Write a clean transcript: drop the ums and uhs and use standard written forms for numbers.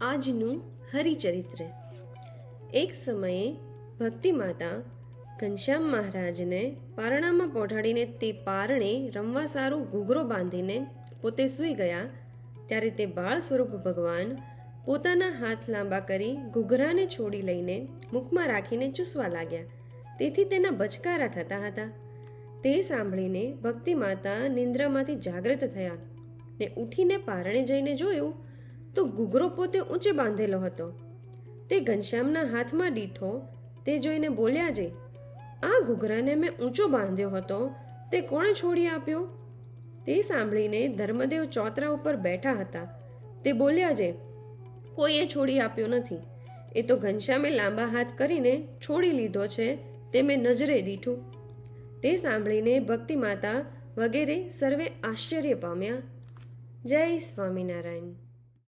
આજનું હરિચરિત્ર. એક સમયે ભક્તિ માતા ઘનશ્યામ મહારાજને પારણામાં પોઢાડીને તે પારણે રમવા સારું ઘૂઘરો બાંધીને પોતે સૂઈ ગયા ત્યારે તે બાળ સ્વરૂપ ભગવાન પોતાના હાથ લાંબા કરી ઘૂઘરાને છોડી લઈને મુખમાં રાખીને ચૂસવા લાગ્યા. તેથી તેના બચકારા થતા હતા. તે સાંભળીને ભક્તિ માતા નિંદ્રામાંથી જાગૃત થયા ને ઉઠીને પારણે જઈને જોયું તો ઘૂઘરો પોતે ઊંચે બાંધેલો હતો. તે ઘનશ્યામના હાથમાં દીઠો. તે જોઈને બોલ્યા છે, આ ઘૂઘરાને મેં ઊંચો બાંધ્યો હતો, તે કોણે છોડી આપ્યો? તે સાંભળીને ધર્મદેવ ચોતરા ઉપર બેઠા હતા. તે બોલ્યા છે, કોઈએ છોડી આપ્યો નથી. એ તો ઘનશ્યામે લાંબા હાથ કરીને છોડી લીધો છે, તે મેં નજરે દીઠું. તે સાંભળીને ભક્તિ માતા વગેરે સર્વે આશ્ચર્ય પામ્યા. જય સ્વામિનારાયણ.